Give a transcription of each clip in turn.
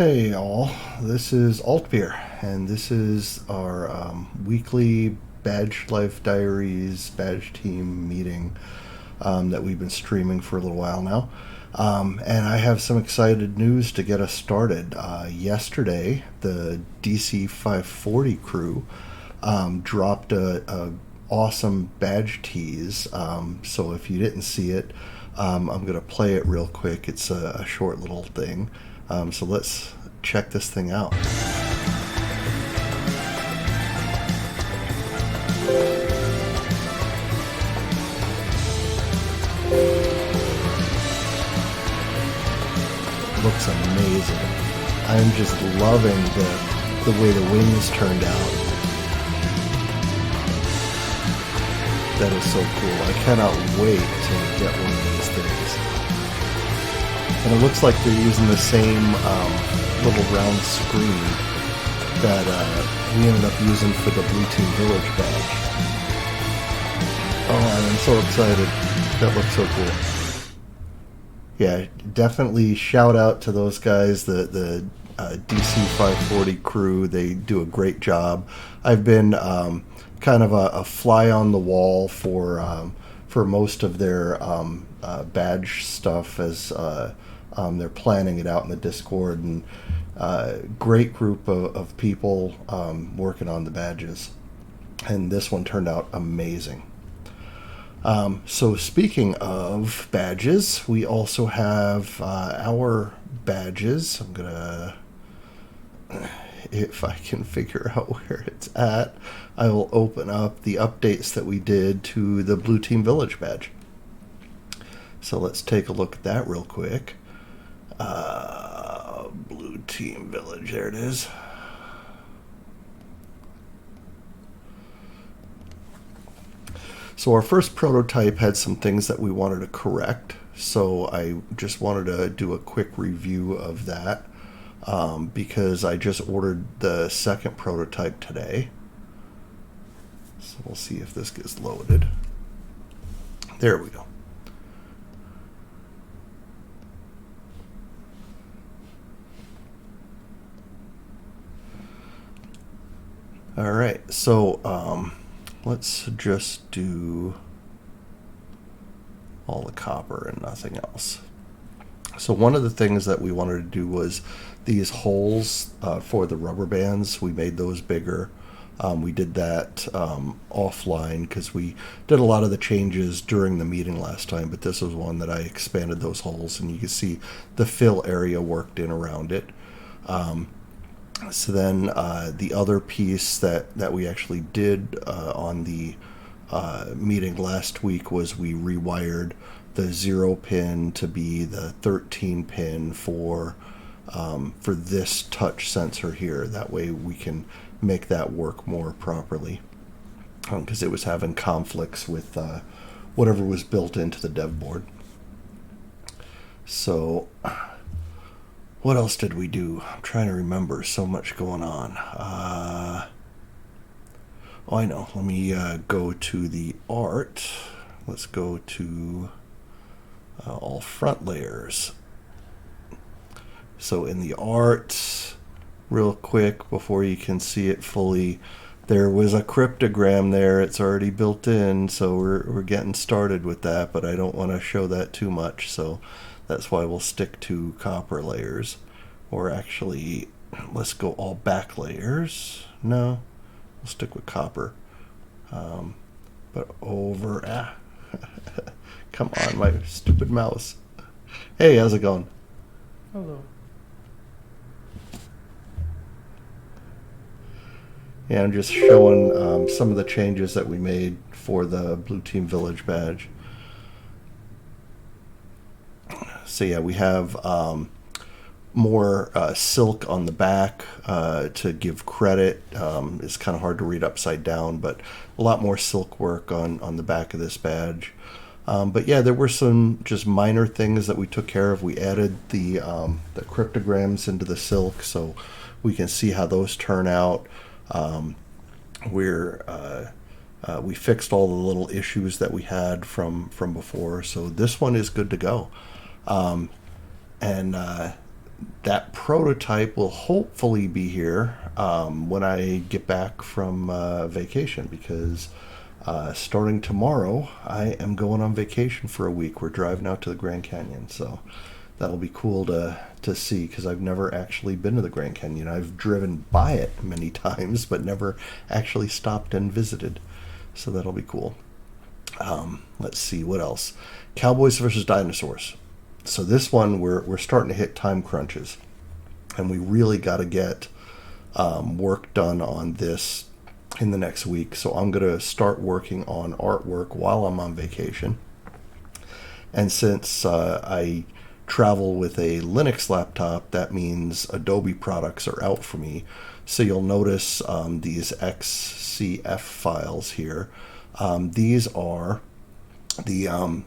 Hey all, this is Altbeer, and this is our weekly Badge Life Diaries Badge Team meeting that we've been streaming for a little while now. And I have some excited news to get us started. Yesterday, the DC 540 crew dropped a awesome badge tease. So if you didn't see it, I'm going to play it real quick. It's a short little thing. So let's check this thing out. Looks amazing. I'm just loving the way the wings turned out. That is so cool. I cannot wait to get one of these things. And it looks like they're using the same little round screen that we ended up using for the Blue Team Village badge. Oh, I'm so excited. That looks so cool. Yeah, definitely shout out to those guys, the DC 540 crew. They do a great job. I've been kind of a fly on the wall for most of their badge stuff as they're planning it out in the Discord, and great group of people working on the badges. And this one turned out amazing. So speaking of badges, we also have our badges. I'm gonna, if I can figure out where it's at, I will open up the updates that we did to the Blue Team Village badge. So let's take a look at that real quick. Blue Team Village, there it is. So our first prototype had some things that we wanted to correct, so I just wanted to do a quick review of that because I just ordered the second prototype today. So we'll see if this gets loaded. There we go. All right, so let's just do all the copper and nothing else. So one of the things that we wanted to do was these holes for the rubber bands. We made those bigger. We did that offline because we did a lot of the changes during the meeting last time, but this was one that I expanded those holes, and you can see the fill area worked in around it. So then the other piece that we actually did on the meeting last week was we rewired the 0 pin to be the 13 pin for this touch sensor here. That way we can make that work more properly, because it was having conflicts with whatever was built into the dev board. So what else did we do? I'm trying to remember. So much going on. Oh, I know. Let me go to the art. Let's go to all front layers. So in the art, real quick, before you can see it fully, there was a cryptogram there. It's already built in, so we're getting started with that, but I don't want to show that too much, so that's why we'll stick to copper layers. Or actually, let's go all back layers. No, we'll stick with copper. But over... Come on, my stupid mouse. Hey, how's it going? Hello. Yeah, I'm just showing some of the changes that we made for the Blue Team Village badge. So yeah, we have more silk on the back to give credit. It's kind of hard to read upside down, but a lot more silk work on the back of this badge. But yeah, there were some just minor things that we took care of. We added the cryptograms into the silk, so we can see how those turn out. We fixed all the little issues that we had from before, so this one is good to go. And that prototype will hopefully be here when I get back from vacation, because starting tomorrow, I am going on vacation for a week. We're driving out to the Grand Canyon, so that'll be cool to see, because I've never actually been to the Grand Canyon. I've driven by it many times, but never actually stopped and visited. So that'll be cool. Let's see what else. Cowboys versus Dinosaurs. So this one, we're starting to hit time crunches, and we really got to get work done on this in the next week. So I'm going to start working on artwork while I'm on vacation. And since I travel with a Linux laptop, that means Adobe products are out for me. So you'll notice these XCF files here. These are the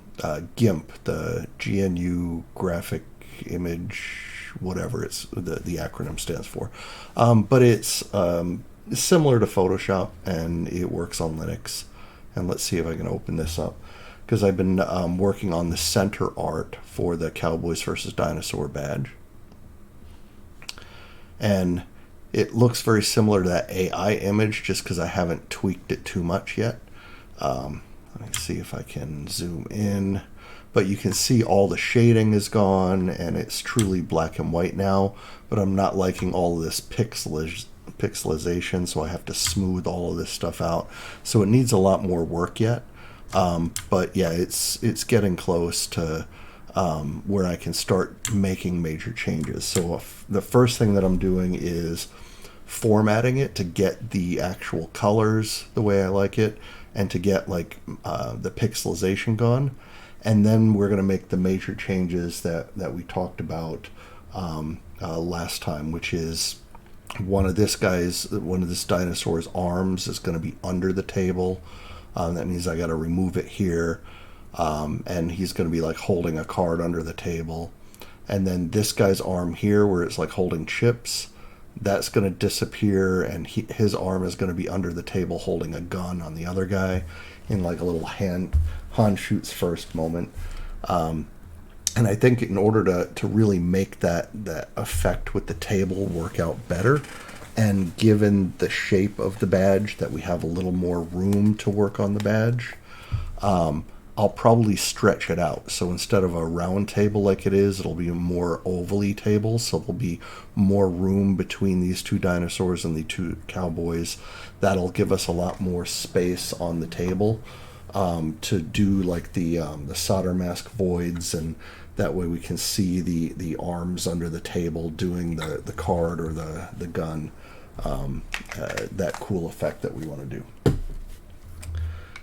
GIMP, the GNU Graphic Image, whatever it's the acronym stands for. But it's similar to Photoshop, and it works on Linux. And let's see if I can open this up, because I've been working on the center art for the Cowboys versus Dinosaur badge. And it looks very similar to that AI image, just because I haven't tweaked it too much yet. Let me see if I can zoom in. But you can see all the shading is gone, and it's truly black and white now. But I'm not liking all of this pixelization, so I have to smooth all of this stuff out. So it needs a lot more work yet. But yeah, it's getting close to where I can start making major changes. So the first thing that I'm doing is formatting it to get the actual colors the way I like it, and to get like the pixelization gone. And then we're going to make the major changes that we talked about last time, which is one of this dinosaur's arms is going to be under the table. That means I got to remove it here. And he's going to be like holding a card under the table. And then this guy's arm here, where it's like holding chips, that's going to disappear, and his arm is going to be under the table holding a gun on the other guy in like a little Han shoots first moment. And I think in order to really make that effect with the table work out better, and given the shape of the badge, that we have a little more room to work on the badge, I'll probably stretch it out. So instead of a round table like it is, it'll be a more ovally table. So there'll be more room between these two dinosaurs and the two cowboys. That'll give us a lot more space on the table to do like the solder mask voids, and that way we can see the arms under the table doing the card or the gun. That cool effect that we want to do.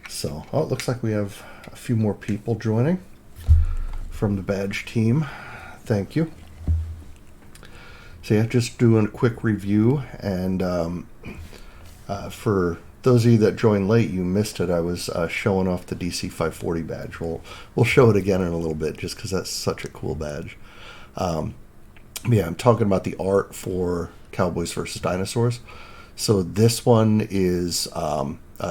So, it looks like we have a few more people joining from the badge team. Thank you. So yeah, just doing a quick review, and for those of you that joined late, you missed it. I was showing off the DC 540 badge. We'll show it again in a little bit, just because that's such a cool badge. Yeah, I'm talking about the art for Cowboys versus Dinosaurs. So this one is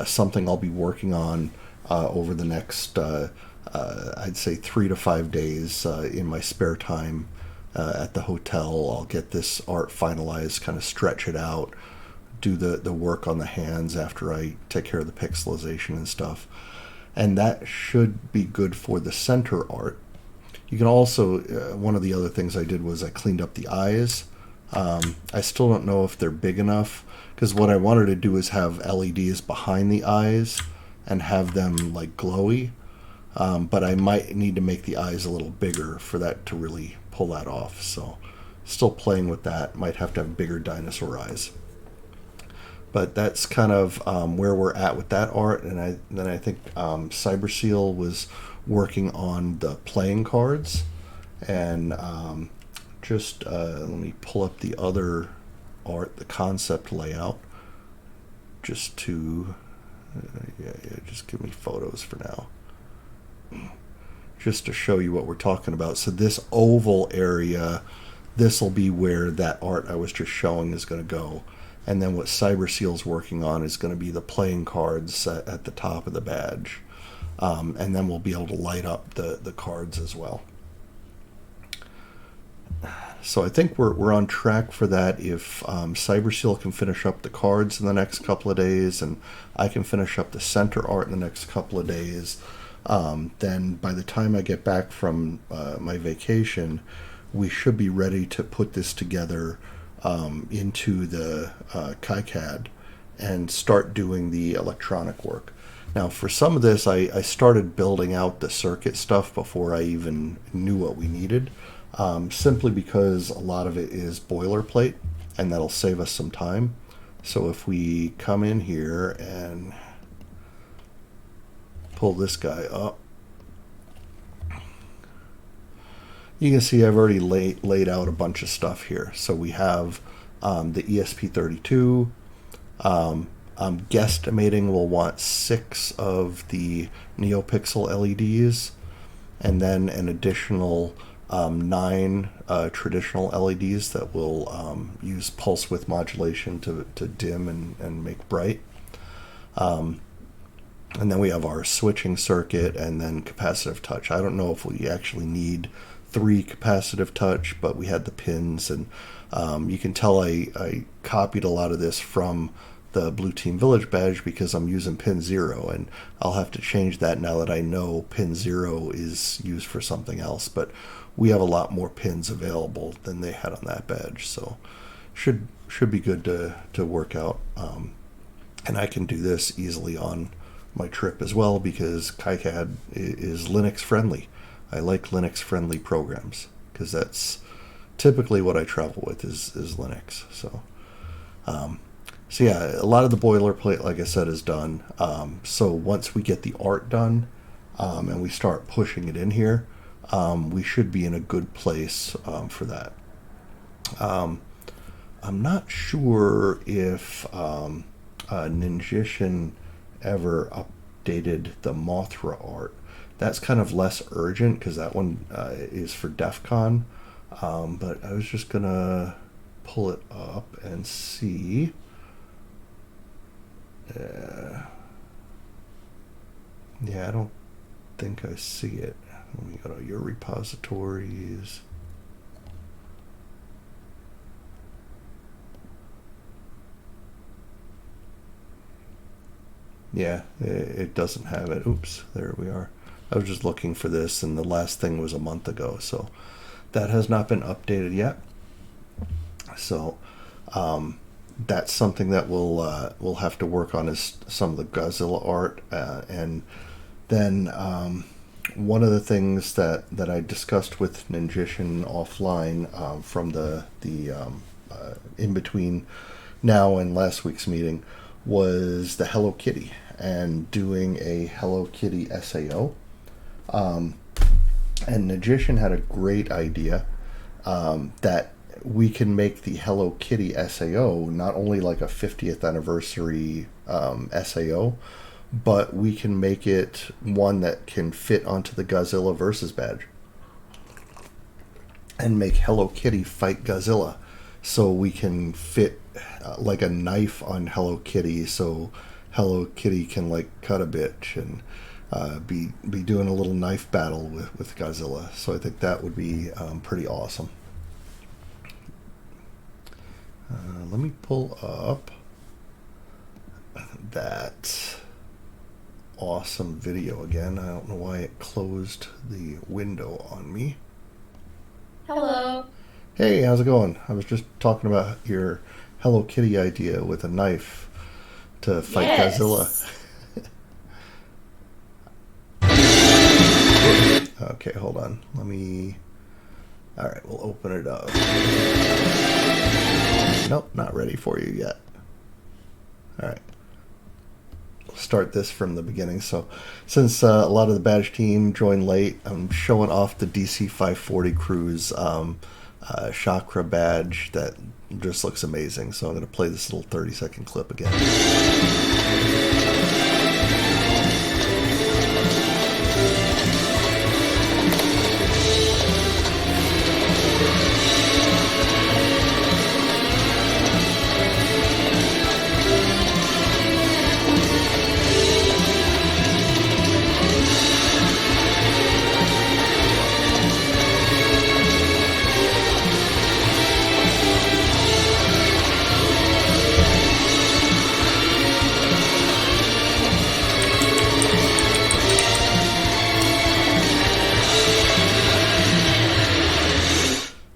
something I'll be working on over the next, I'd say 3 to 5 days in my spare time at the hotel. I'll get this art finalized, kind of stretch it out, do the work on the hands after I take care of the pixelization and stuff. And that should be good for the center art. You can also, one of the other things I did was I cleaned up the eyes. I still don't know if they're big enough, because what I wanted to do is have LEDs behind the eyes and have them like glowy. But I might need to make the eyes a little bigger for that to really pull that off. So still playing with that. Might have to have bigger dinosaur eyes. But that's kind of where we're at with that art. And then I think Cyberseal was working on the playing cards. And just let me pull up the other art, the concept layout, just to just give me photos for now, just to show you what we're talking about. So this oval area, this will be where that art I was just showing is going to go. And then what Cyberseal's working on is going to be the playing cards at the top of the badge. And then we'll be able to light up the cards as well. So I think we're on track for that. If CyberSeal can finish up the cards in the next couple of days, and I can finish up the center art in the next couple of days, then by the time I get back from my vacation, we should be ready to put this together into the KiCad and start doing the electronic work. Now, for some of this, I started building out the circuit stuff before I even knew what we needed, simply because a lot of it is boilerplate, and that'll save us some time. So if we come in here and pull this guy up, you can see I've already laid out a bunch of stuff here. So we have the ESP32. I'm guesstimating we'll want 6 of the NeoPixel LEDs, and then an additional 9 traditional LEDs that will use pulse width modulation to dim and make bright. And then we have our switching circuit and then capacitive touch. I don't know if we actually need 3 capacitive touch, but we had the pins, and you can tell I copied a lot of this from the Blue Team Village badge because I'm using pin 0, and I'll have to change that now that I know pin 0 is used for something else. But we have a lot more pins available than they had on that badge, so should be good to work out. And I can do this easily on my trip as well because KiCad is Linux friendly. I like Linux friendly programs because that's typically what I travel with is Linux. So yeah, a lot of the boilerplate, like I said, is done. So once we get the art done and we start pushing it in here, we should be in a good place for that. I'm not sure if Ninjishin ever updated the Mothra art. That's kind of less urgent because that one is for DEF CON. But I was just going to pull it up and see. Yeah, I don't think I see it. Let me go to your repositories. Yeah, it doesn't have it. Oops, there we are. I was just looking for this, and the last thing was a month ago, so that has not been updated yet. So that's something that we'll have to work on, is some of the Godzilla art, and then one of the things that I discussed with Ninjishin offline from the in between now and last week's meeting was the Hello Kitty and doing a Hello Kitty SAO. And Ninjishin had a great idea that we can make the Hello Kitty SAO not only like a 50th anniversary SAO, but we can make it one that can fit onto the Godzilla Versus badge and make Hello Kitty fight Godzilla. So we can fit like a knife on Hello Kitty, so Hello Kitty can like cut a bitch and be doing a little knife battle with Godzilla. So I think that would be pretty awesome. Let me pull up that awesome video again. I don't know why it closed the window on me. Hello. Hey, how's it going? I was just talking about your Hello Kitty idea with a knife to fight Godzilla. Okay, hold on. Alright, we'll open it up. Nope, not ready for you yet. Alright. We'll start this from the beginning. So, since a lot of the badge team joined late, I'm showing off the DC 540 Cruise Chakra badge that just looks amazing. So I'm going to play this little 30-second clip again.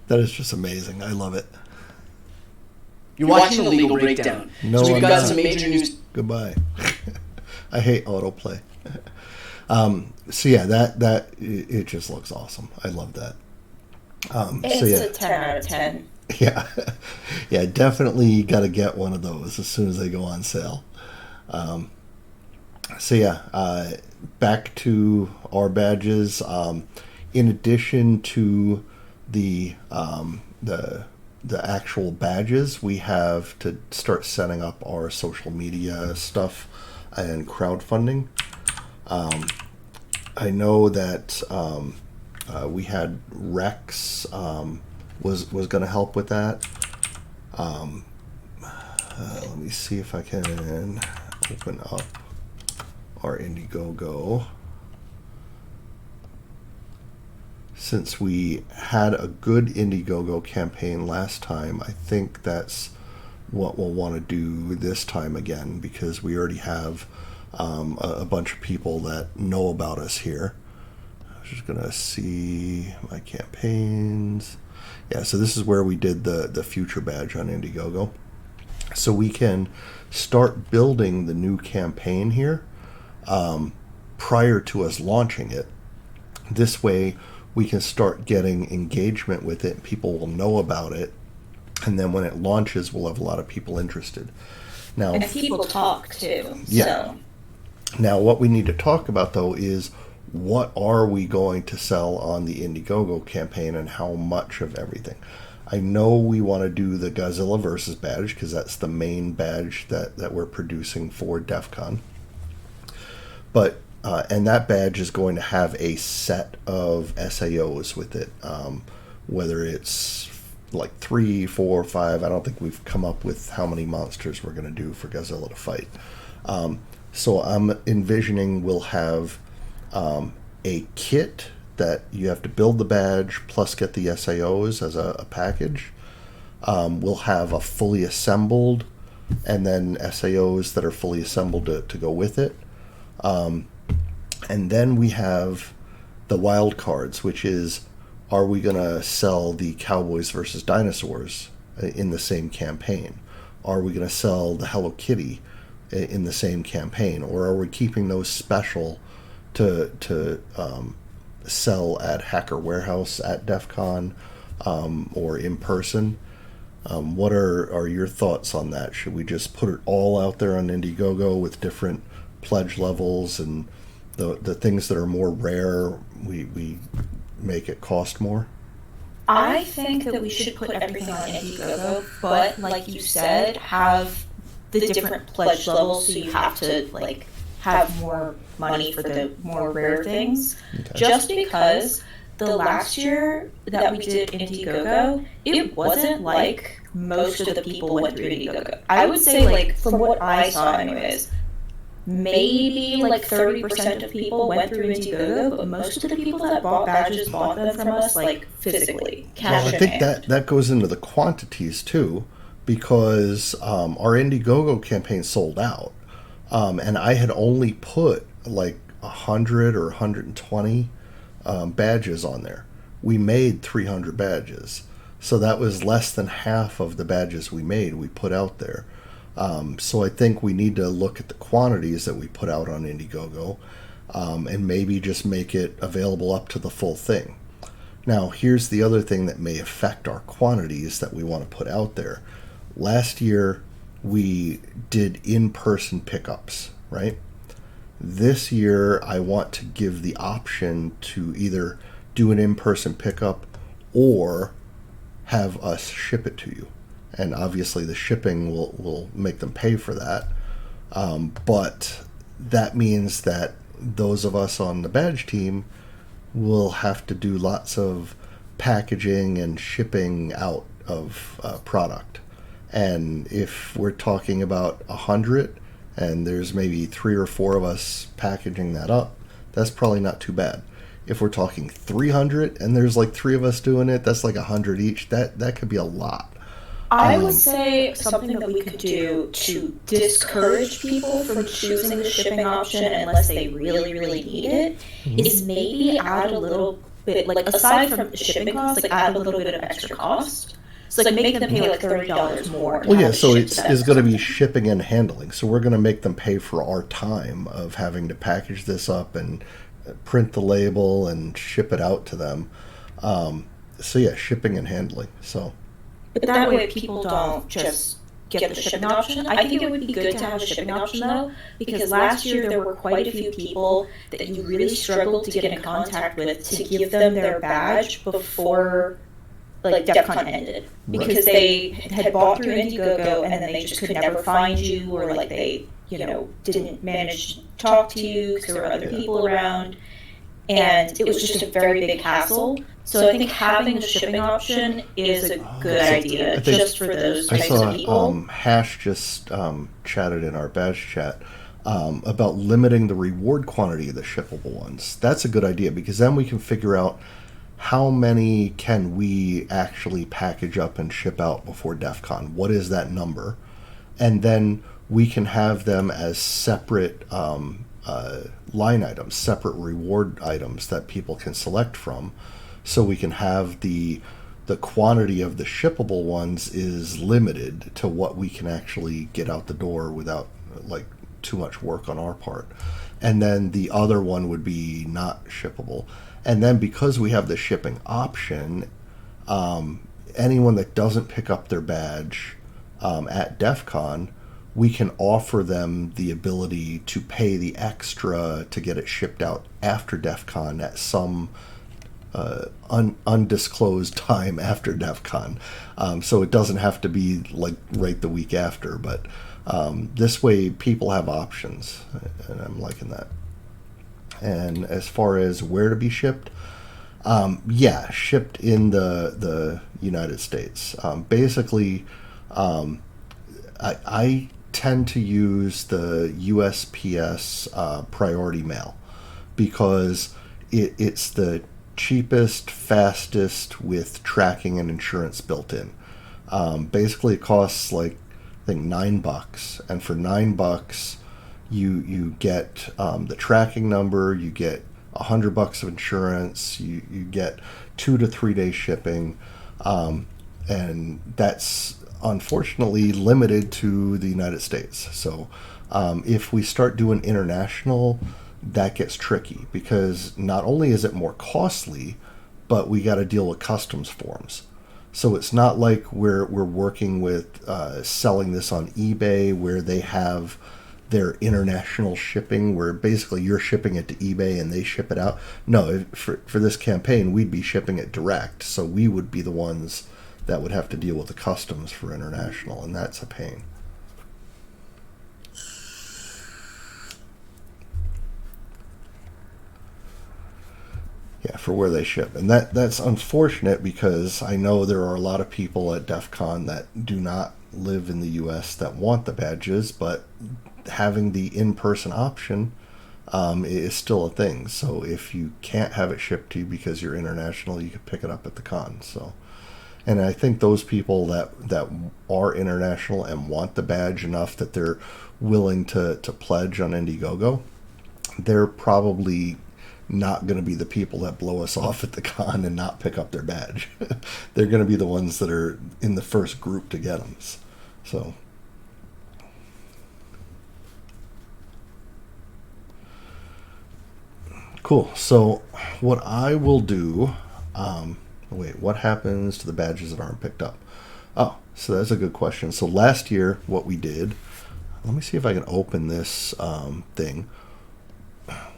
That is just amazing. I love it. You're watching the legal breakdown. No, so we've I'm got not. some major news. Goodbye. I hate autoplay. So yeah, that it just looks awesome. I love that. It's So yeah, a 10 out of 10. yeah, yeah. Definitely got to get one of those as soon as they go on sale. So yeah, back to our badges. In addition to the actual badges, we have to start setting up our social media stuff and crowdfunding. I know that we had Rex was going to help with that. Let me see if I can open up our Indiegogo. Since we had a good Indiegogo campaign last time, I think that's what we'll want to do this time again, because we already have a bunch of people that know about us here. I was just going to see my campaigns. Yeah, so this is where we did the future badge on Indiegogo. So we can start building the new campaign here prior to us launching it. This way we can start getting engagement with it. People will know about it. And then when it launches, we'll have a lot of people interested. Now, And people talk too. Yeah. So. Now, what we need to talk about, though, is what are we going to sell on the Indiegogo campaign and how much of everything. I know we want to do the Godzilla Versus badge because that's the main badge that we're producing for DEF CON. But, and that badge is going to have a set of SAOs with it, whether it's like 3, 4, 5. I don't think we've come up with how many monsters we're going to do for Godzilla to fight. So I'm envisioning we'll have a kit that you have to build the badge plus get the SAOs as a package. We'll have a fully assembled and then SAOs that are fully assembled to go with it. And then we have the wild cards, which is, are we going to sell the Cowboys versus Dinosaurs in the same campaign? Are we going to sell the Hello Kitty in the same campaign? Or are we keeping those special to sell at Hacker Warehouse at DEF CON or in person? What are your thoughts on that? Should we just put it all out there on Indiegogo with different pledge levels, and the things that are more rare, we make it cost more? I think that we should put everything on Indiegogo, but like you said, have the different pledge levels, so you have to like have more money for the more rare things. Okay. Just because the last year that we did Indiegogo, it wasn't like most of the people went through Indiegogo. I would say, like, from what I saw anyways, maybe like 30% of people went through Indiegogo, but most of the people that bought badges bought them from us like physically, cash Well, I in think hand. that goes into the quantities too, because our Indiegogo campaign sold out, and I had only put like 100 or 120 badges on there. We made 300 badges, so that was less than half of the badges we made. We put out there. So I think we need to look at the quantities that we put out on Indiegogo, and maybe just make it available up to the full thing. Now, here's the other thing that may affect our quantities that we want to put out there. Last year, we did in-person pickups, right? This year, I want to give the option to either do an in-person pickup or have us ship it to you. And obviously the shipping will make them pay for that. But that means that those of us on the badge team will have to do lots of packaging and shipping out of product. And if we're talking about 100 and there's maybe 3 or 4 of us packaging that up, that's probably not too bad. If we're talking 300 and there's like 3 of us doing it, that's like 100 each. That could be a lot. I would say something that we could do to discourage people from choosing the shipping option unless they really, really need it is maybe add a little but like aside from the shipping costs, like add a little bit of extra cost. So like make them pay like $30 more. to Well, yeah, have it so shipped it's to them. is going to be shipping and handling. So we're going to make them pay for our time of having to package this up and print the label and ship it out to them. So yeah, shipping and handling. So But that way people don't just get the shipping option. I think it would be good to have a shipping option though, because last year there were quite a few people that you really struggled to get in contact with to give them their badge before like DEF CON ended. Because they had bought through Indiegogo and then they just could never find you, or like they, didn't manage to talk to you because there were other people around. And it was just a very big hassle. So I think having the shipping option is a good idea, think- just for those I types saw of people. Hash just chatted in our badge chat about limiting the reward quantity of the shippable ones. That's a good idea because then we can figure out how many can we actually package up and ship out before DEF CON. What is that number? And then we can have them as separate line items, separate reward items that people can select from. So we can have the quantity of the shippable ones is limited to what we can actually get out the door without like too much work on our part. And then the other one would be not shippable. And then because we have the shipping option, anyone that doesn't pick up their badge at DEF CON, we can offer them the ability to pay the extra to get it shipped out after DEF CON at some undisclosed time after DEF CON. So it doesn't have to be like right the week after, but this way people have options, and I'm liking that. And as far as where to be shipped, shipped in the United States. Basically, I tend to use the USPS priority mail because it's the cheapest, fastest with tracking and insurance built in. Basically, it costs like I think $9, and for $9, you get the tracking number, you get $100 of insurance, you get 2 to 3 day shipping, and that's unfortunately limited to the United States. So if we start doing international, that gets tricky because not only is it more costly, but we got to deal with customs forms. So it's not like we're working with selling this on eBay where they have their international shipping, where basically you're shipping it to eBay and they ship it out. No, for this campaign, we'd be shipping it direct. So we would be the ones that would have to deal with the customs for international, and that's a pain. Yeah, for where they ship. And that's unfortunate because I know there are a lot of people at DEF CON that do not live in the US that want the badges, but having the in-person option is still a thing. So if you can't have it shipped to you because you're international, you can pick it up at the con. So, and I think those people that are international and want the badge enough that they're willing to pledge on Indiegogo, they're probably not going to be the people that blow us off at the con and not pick up their badge. They're going to be the ones that are in the first group to get them. So cool. So what I will do, wait, what happens to the badges that aren't picked up? Oh, so that's a good question. So last year, what we did, let me see if I can open this thing.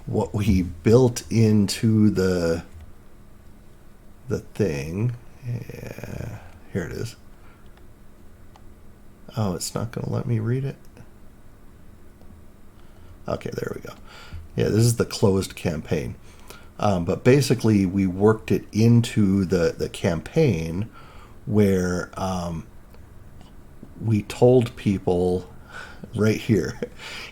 What we built into the thing, yeah, here it is. Oh, it's not going to let me read it. Okay, there we go. Yeah, this is the closed campaign. But basically, we worked it into the campaign where we told people right here,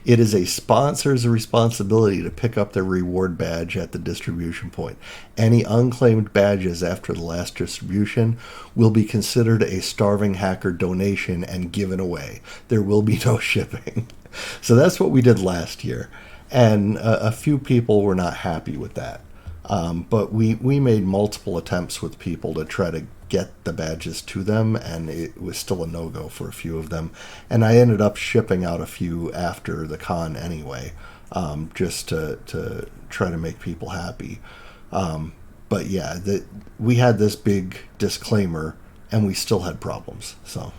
it is a sponsor's responsibility to pick up their reward badge at the distribution point. Any unclaimed badges after the last distribution will be considered a starving hacker donation and given away. There will be no shipping. So that's what we did last year. And a few people were not happy with that. But we made multiple attempts with people to try to get the badges to them, and it was still a no-go for a few of them. And I ended up shipping out a few after the con anyway, just to try to make people happy. But yeah, we had this big disclaimer, and we still had problems. So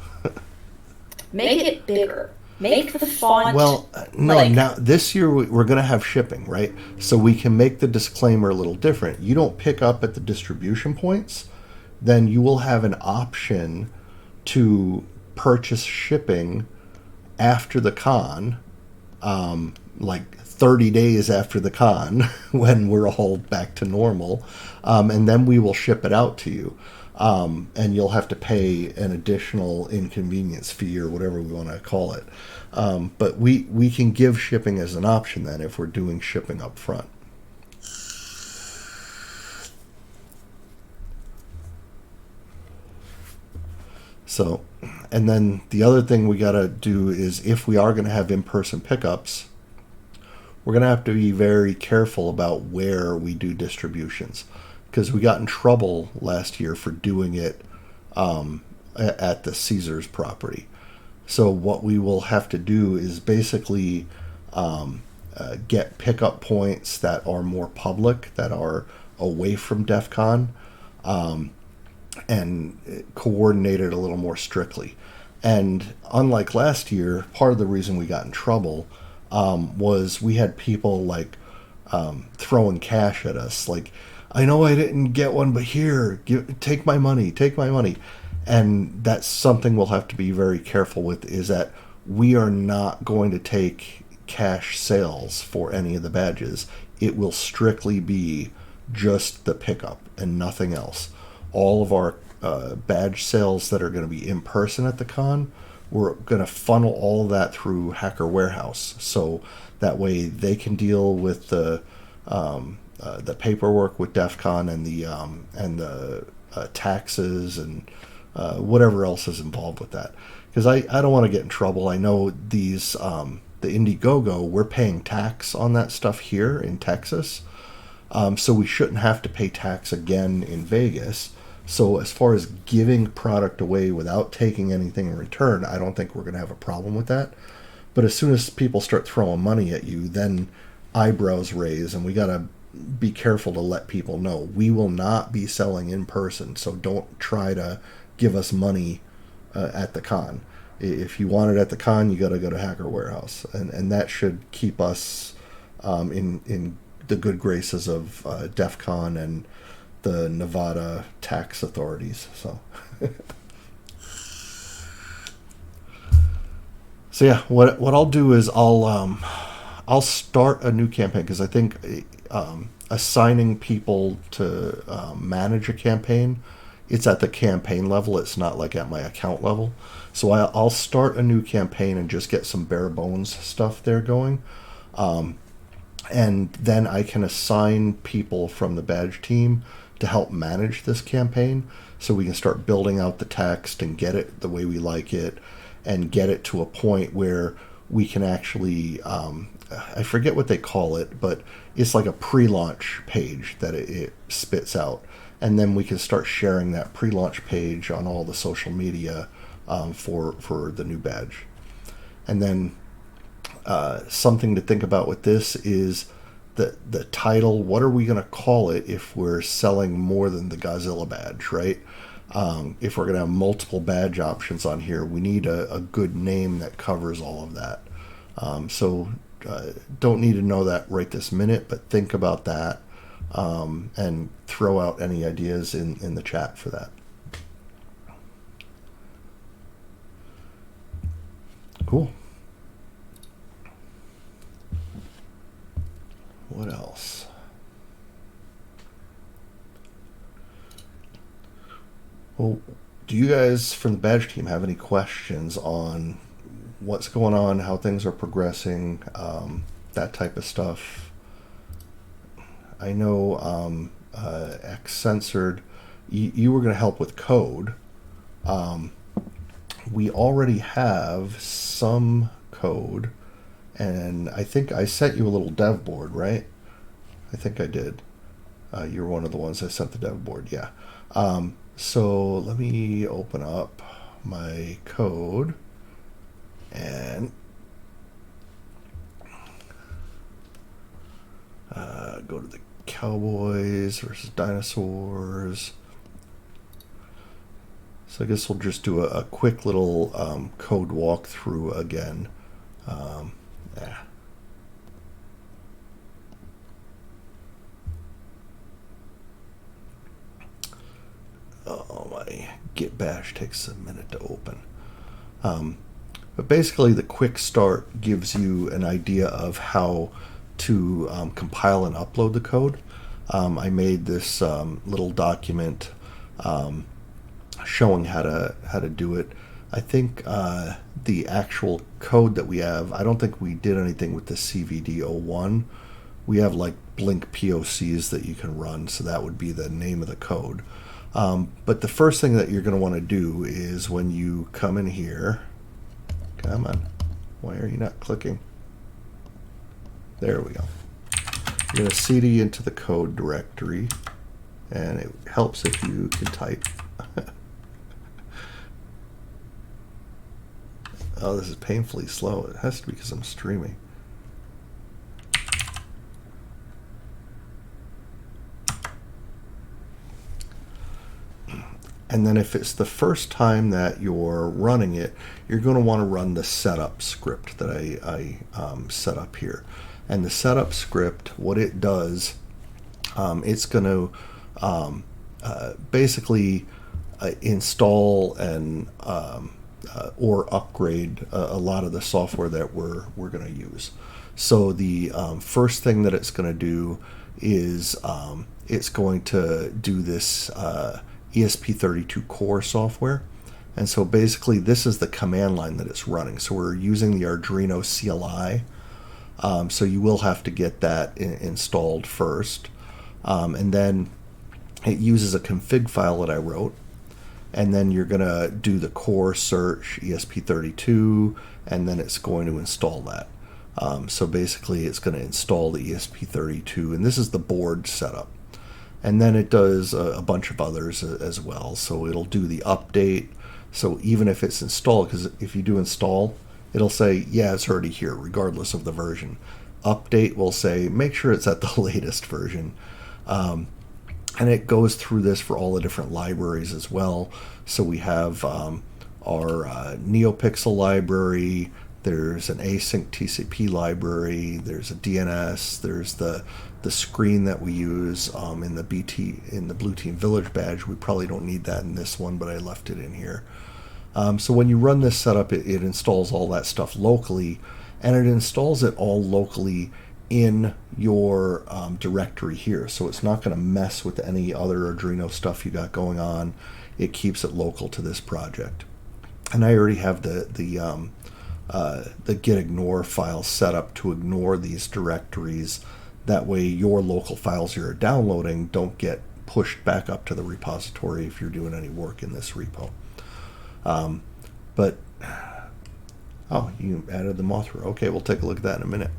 Make it bigger. Make the font. well, no. like- Now this year we're going to have shipping, right? So we can make the disclaimer a little different. You don't pick up at the distribution points, then you will have an option to purchase shipping after the con, like 30 days after the con, when we're all back to normal, and then we will ship it out to you. And you'll have to pay an additional inconvenience fee or whatever we want to call it. But we can give shipping as an option then if we're doing shipping up front. So, and then the other thing we got to do is if we are going to have in-person pickups, we're going to have to be very careful about where we do distributions, because we got in trouble last year for doing it at the Caesars property. So what we will have to do is basically get pickup points that are more public, that are away from DEF CON, and coordinate it a little more strictly. And unlike last year, part of the reason we got in trouble was we had people like throwing cash at us, like, I know I didn't get one, but here, take my money, take my money. And that's something we'll have to be very careful with, is that we are not going to take cash sales for any of the badges. It will strictly be just the pickup and nothing else. All of our badge sales that are going to be in person at the con, we're going to funnel all of that through Hacker Warehouse, so that way they can deal with the paperwork with DEF CON and the taxes and whatever else is involved with that. Because I don't want to get in trouble. I know these the Indiegogo, we're paying tax on that stuff here in Texas, so we shouldn't have to pay tax again in Vegas. So as far as giving product away without taking anything in return, I don't think we're going to have a problem with that. But as soon as people start throwing money at you, then eyebrows raise, and we got to be careful to let people know we will not be selling in person. So don't try to give us money at the con. If you want it at the con, you got to go to Hacker Warehouse, and that should keep us in the good graces of DEF CON and the Nevada tax authorities. So so yeah, what I'll do is I'll start a new campaign, because I think assigning people to manage a campaign, it's at the campaign level, it's not like at my account level. So I'll start a new campaign and just get some bare bones stuff there going, and then I can assign people from the badge team to help manage this campaign, so we can start building out the text and get it the way we like it, and get it to a point where we can actually, I forget what they call it, but it's like a pre-launch page that it spits out. And then we can start sharing that pre-launch page on all the social media for the new badge. And then something to think about with this is the title. What are we going to call it if we're selling more than the Godzilla badge, right? If we're going to have multiple badge options on here, we need a good name that covers all of that. So don't need to know that right this minute, but think about that, and throw out any ideas in the chat for that. Cool. What else? Well, do you guys from the badge team have any questions on what's going on, how things are progressing, that type of stuff? I know X Censored, you were going to help with code. We already have some code, and I think I sent you a little dev board, right? I think I did. You're one of the ones I sent the dev board, yeah. So let me open up my code and go to the Cowboys versus Dinosaurs. So I guess we'll just do a quick little code walkthrough again. Yeah. Oh, my Git bash takes a minute to open. But basically, the quick start gives you an idea of how to compile and upload the code. I made this little document showing how to do it. I think the actual code that we have, I don't think we did anything with the CVD01. We have like Blink POCs that you can run, so that would be the name of the code. But the first thing that you're going to want to do is when you come in here, come on, why are you not clicking? There we go. You're going to cd into the code directory, and it helps if you can type. Oh, this is painfully slow. It has to be because I'm streaming. And then if it's the first time that you're running it, you're going to want to run the setup script that I set up here. And the setup script, what it does, it's going to basically install and or upgrade a lot of the software that we're going to use. So the first thing that it's going to do is it's going to do this ESP32 core software. And so basically this is the command line that it's running. So we're using the Arduino CLI. So you will have to get that installed first. And then it uses a config file that I wrote. And then you're going to do the core search ESP32, and then it's going to install that. So basically it's going to install the ESP32, and this is the board setup. And then it does a bunch of others as well. So it'll do the update. So even if it's installed, because if you do install, it'll say, yeah, it's already here, regardless of the version. Update will say, make sure it's at the latest version. And it goes through this for all the different libraries as well. So we have our NeoPixel library, there's an async TCP library, there's a DNS, there's the screen that we use in the Blue Team Village badge. We probably don't need that in this one, but I left it in here. So when you run this setup, it installs all that stuff locally, and it installs it all locally in your directory here. So it's not going to mess with any other Arduino stuff you got going on. It keeps it local to this project. And I already have the git ignore file set up to ignore these directories. That way your local files you're downloading don't get pushed back up to the repository if you're doing any work in this repo. Oh, you added the Mothra. Okay, we'll take a look at that in a minute.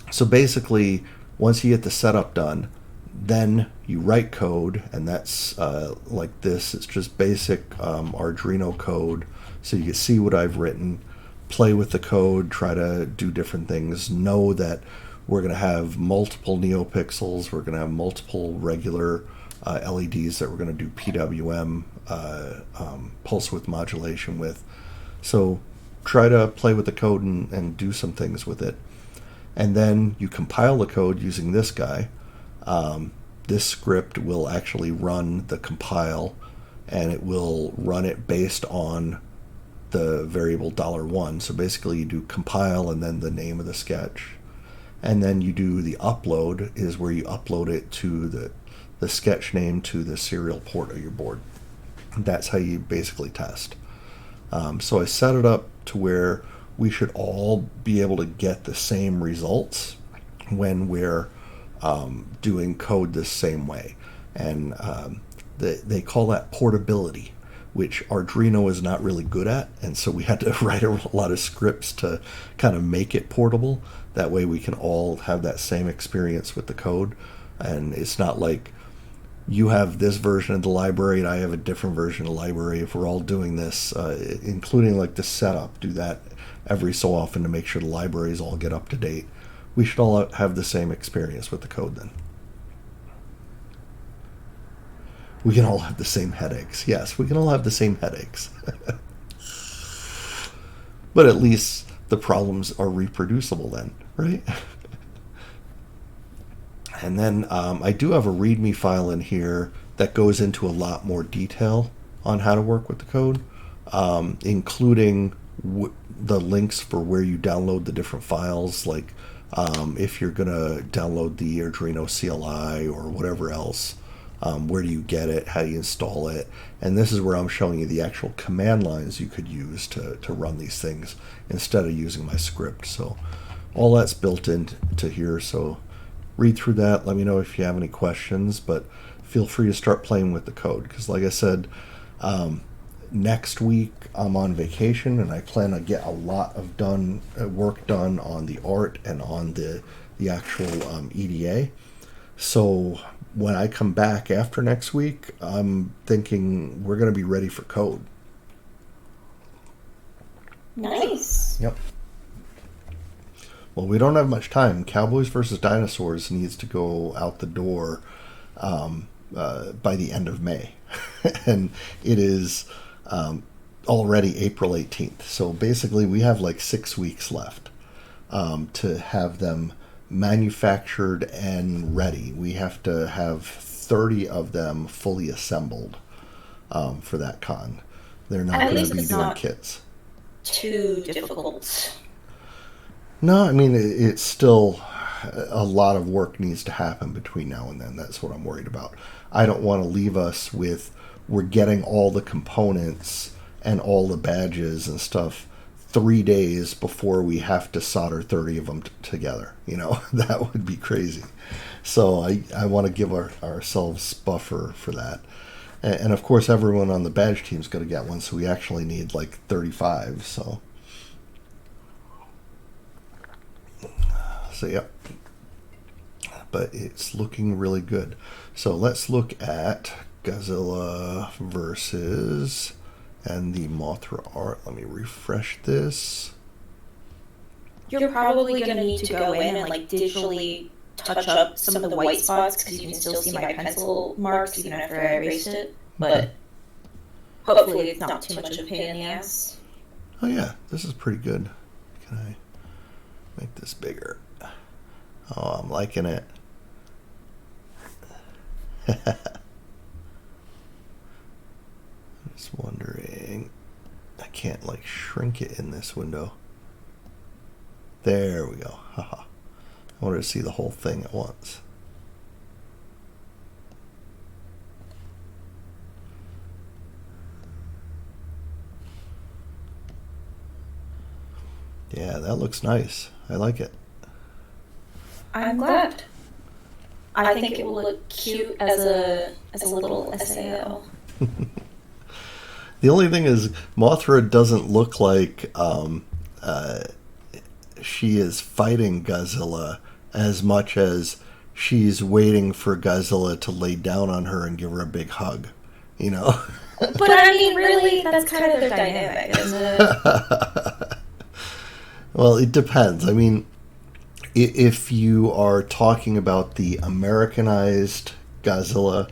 So basically, once you get the setup done, then you write code, and that's like this. It's just basic Arduino code. So you can see what I've written, play with the code, try to do different things. Know that we're going to have multiple NeoPixels. We're going to have multiple regular LEDs that we're going to do PWM, pulse width modulation with. So try to play with the code and do some things with it. And then you compile the code using this guy. This script will actually run the compile, and it will run it based on the variable $1. So basically you do compile and then the name of the sketch. And then you do the upload, is where you upload it to the sketch name to the serial port of your board. That's how you basically test. So I set it up to where we should all be able to get the same results when we're doing code the same way. And they call that portability, which Arduino is not really good at. And so we had to write a lot of scripts to kind of make it portable. That way we can all have that same experience with the code. And it's not like you have this version of the library and I have a different version of the library. If we're all doing this, including like the setup, do that every so often to make sure the libraries all get up to date. We should all have the same experience with the code then. We can all have the same headaches. Yes, we can all have the same headaches. But at least the problems are reproducible then, right? And then I do have a README file in here that goes into a lot more detail on how to work with the code, including the links for where you download the different files, like if you're going to download the Arduino CLI or whatever else, where do you get it, how do you install it, and this is where I'm showing you the actual command lines you could use to run these things instead of using my script. So all that's built into here, so read through that, let me know if you have any questions, but feel free to start playing with the code, because like I said, next week I'm on vacation and I plan to get a lot of work done on the art and on the actual EDA. So when I come back after next week, I'm thinking we're going to be ready for code. Nice. Yep. Well, we don't have much time. Cowboys versus Dinosaurs needs to go out the door by the end of May. And it is already April 18th. So basically we have like 6 weeks left to have them manufactured and ready. We have to have 30 of them fully assembled for that con. They're not going to be doing kits. Too difficult. No, I mean, it's still a lot of work needs to happen between now and then. That's what I'm worried about. I don't want to leave us with, we're getting all the components and all the badges and stuff 3 days before we have to solder 30 of them together. You know, that would be crazy. So I want to give ourselves buffer for that. And of course, everyone on the badge team is going to get one, so we actually need like 35. So yeah, but it's looking really good. So let's look at Godzilla versus and the Mothra art. Let me refresh this. You're probably going to need to go in and like digitally touch up some of the white spots because you can still see my pencil marks even after I erased it. But hopefully it's not too much of a pain in the ass. Oh yeah, this is pretty good. Can I make this bigger? Oh, I'm liking it. Just wondering, I can't like shrink it in this window. There we go. Haha. I wanted to see the whole thing at once. Yeah, that looks nice. I like it. I'm glad. I think it will look cute as a little SAO. The only thing is, Mothra doesn't look like she is fighting Godzilla as much as she's waiting for Godzilla to lay down on her and give her a big hug, you know? But I mean, really, that's kind of their dynamic, isn't it? Well, it depends. I mean, if you are talking about the Americanized Godzilla,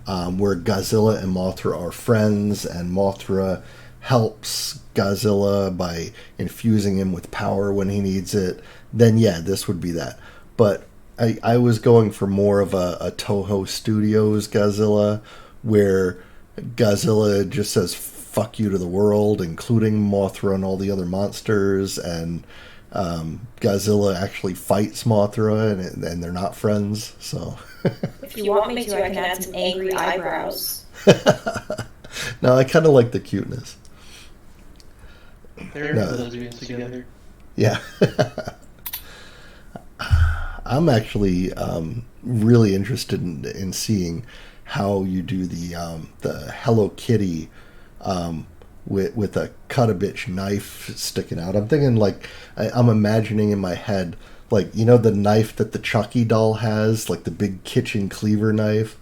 where Godzilla and Mothra are friends, and Mothra helps Godzilla by infusing him with power when he needs it, then yeah, this would be that. But I was going for more of a Toho Studios Godzilla, where Godzilla just says fuck you to the world, including Mothra and all the other monsters, and Godzilla actually fights Mothra, and they're not friends, so... If you want me to, I can add some angry eyebrows. No, I kind of like the cuteness. They're lesbians together. Yeah. I'm actually really interested in seeing how you do the Hello Kitty with a cut-a-bitch knife sticking out. I'm thinking, like, I'm imagining in my head Like, you know the knife that the Chucky doll has, like the big kitchen cleaver knife?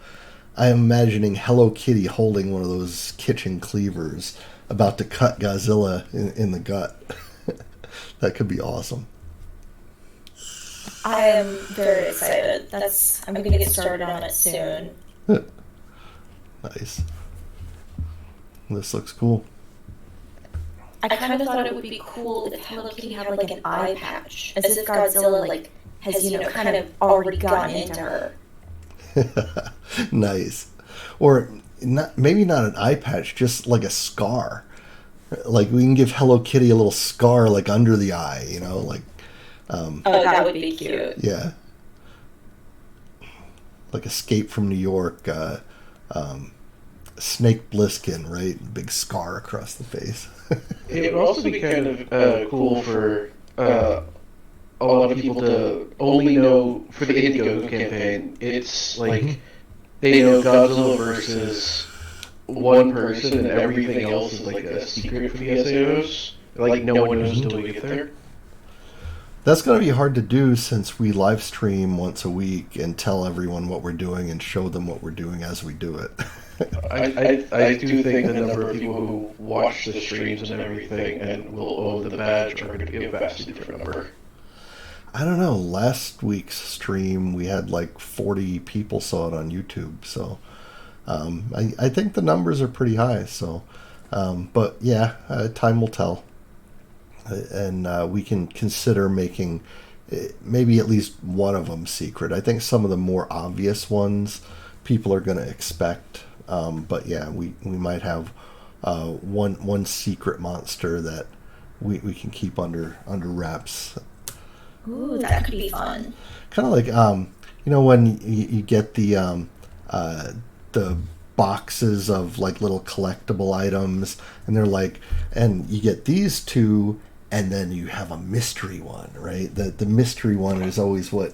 I am imagining Hello Kitty holding one of those kitchen cleavers about to cut Godzilla in the gut. That could be awesome. I am very excited. I'm going to get started on it soon. Nice. This looks cool. I kind of thought it would be cool if Hello Kitty had like an eye patch, as if Godzilla like has kind of already gotten into her. Nice. Or not, maybe not an eye patch, just like a scar. Like we can give Hello Kitty a little scar like under the eye, like Oh, that would be cute. yeah. Like Escape from New York, Snake Plissken, right? Big scar across the face. It would also be kind of cool for a lot of people to only know for the Indiegogo campaign. It's like they know Godzilla versus one person and everything else is like a secret for the SAOs. Like no one knows until we get there. That's going to be hard to do since we live stream once a week and tell everyone what we're doing and show them what we're doing as we do it. I do think the number of people who watch the streams and everything and will own the badge are going to be a vastly different number. I don't know. Last week's stream, we had like 40 people saw it on YouTube. So I think the numbers are pretty high. So, but yeah, time will tell. And we can consider making maybe at least one of them secret. I think some of the more obvious ones people are going to expect. But yeah, we might have one secret monster that we can keep under wraps. Ooh, that could be fun. Kind of like when you get the boxes of like little collectible items, and they're like, and you get these two, and then you have a mystery one, right? The mystery one is always what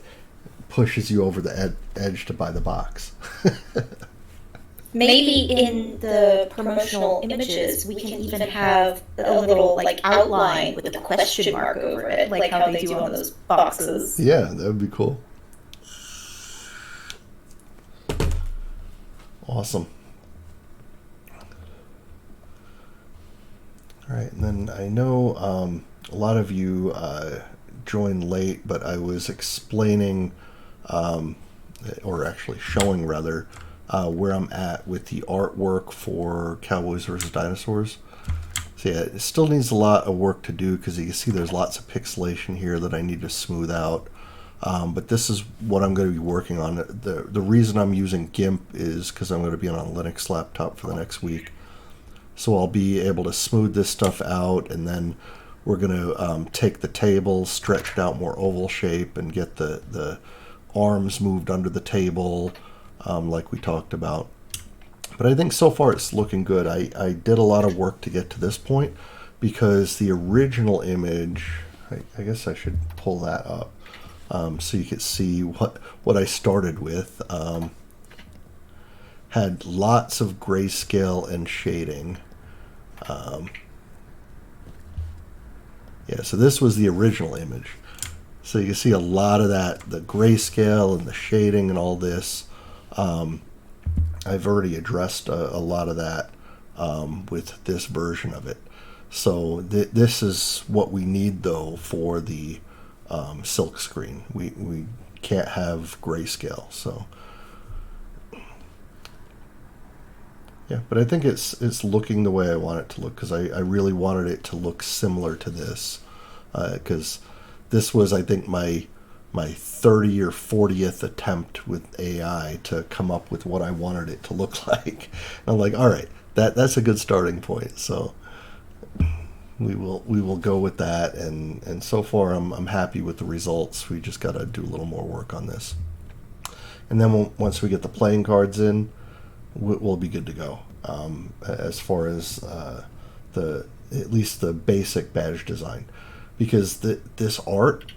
pushes you over the edge to buy the box. Maybe in the promotional images, we can even have a little like outline with a question mark over it, like how they do on those boxes. Yeah, that would be cool. Awesome. All right, and then I know a lot of you joined late, but I was explaining, or actually showing rather, where I'm at with the artwork for Cowboys vs. Dinosaurs. So yeah, it still needs a lot of work to do because you can see there's lots of pixelation here that I need to smooth out. But this is what I'm going to be working on. The reason I'm using GIMP is because I'm going to be on a Linux laptop for the next week. So I'll be able to smooth this stuff out, and then we're going to take the table, stretch it out more oval shape, and get the arms moved under the table, like we talked about. But I think so far it's looking good. I did a lot of work to get to this point because the original image, I guess I should pull that up so you could see what I started with. Had lots of grayscale and shading. Yeah, so this was the original image. So you can see a lot of that, the grayscale and the shading and all this. I've already addressed a lot of that with this version of it. So this is what we need though for the silk screen. We can't have grayscale. So yeah, but I think it's looking the way I want it to look because I really wanted it to look similar to this because this was, I think, my 30 or 40th attempt with AI to come up with what I wanted it to look like. I'm like, all right, that's a good starting point. So we will go with that, and so far I'm happy with the results. We just got to do a little more work on this, and then once we get the playing cards in, we'll be good to go. As far as at least the basic badge design, because this art.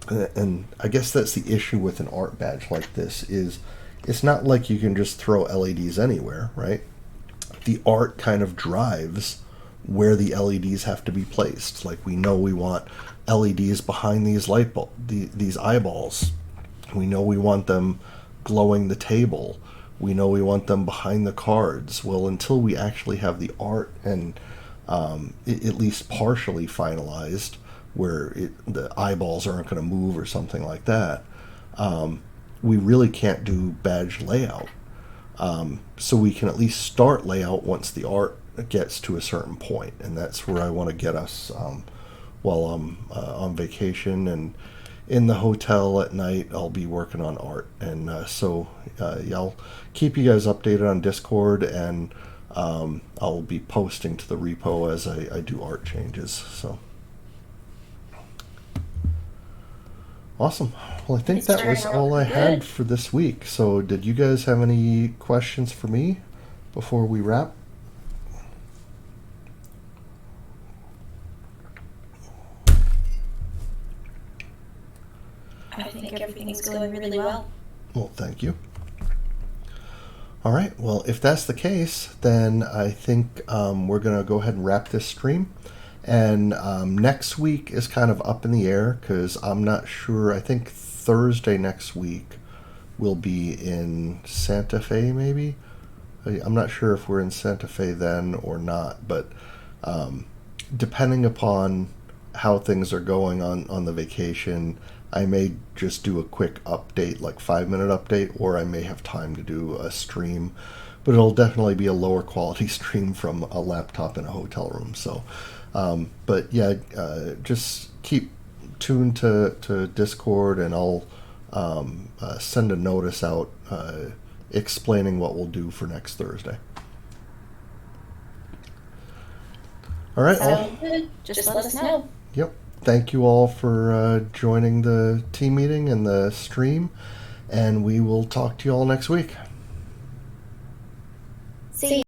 And I guess that's the issue with an art badge like this is it's not like you can just throw LEDs anywhere, right? The art kind of drives where the LEDs have to be placed. Like we know we want LEDs behind these these eyeballs. We know we want them glowing the table. We know we want them behind the cards. Well, until we actually have the art and at least partially finalized, where the eyeballs aren't going to move or something like that, we really can't do badge layout. So we can at least start layout once the art gets to a certain point, and that's where I want to get us while I'm on vacation and in the hotel at night. I'll be working on art, and yeah, I'll keep you guys updated on Discord, and I'll be posting to the repo as I do art changes. So awesome. Well, I think It's that was turning out all I pretty had good. for this week. So did you guys have any questions for me before we wrap? I think everything's going really well. Well, thank you. All right. Well, if that's the case, then I think we're going to go ahead and wrap this stream. And next week is kind of up in the air because I'm not sure. I think Thursday next week we'll be in Santa Fe, maybe. I'm not sure if we're in Santa Fe then or not, but depending upon how things are going on the vacation, I may just do a quick update, like 5-minute update, or I may have time to do a stream, but it'll definitely be a lower quality stream from a laptop in a hotel room. So, but yeah, just keep tuned to Discord, and I'll send a notice out explaining what we'll do for next Thursday. All right. Sounds good. Just let us know. Yep. Thank you all for joining the team meeting and the stream, and we will talk to you all next week. See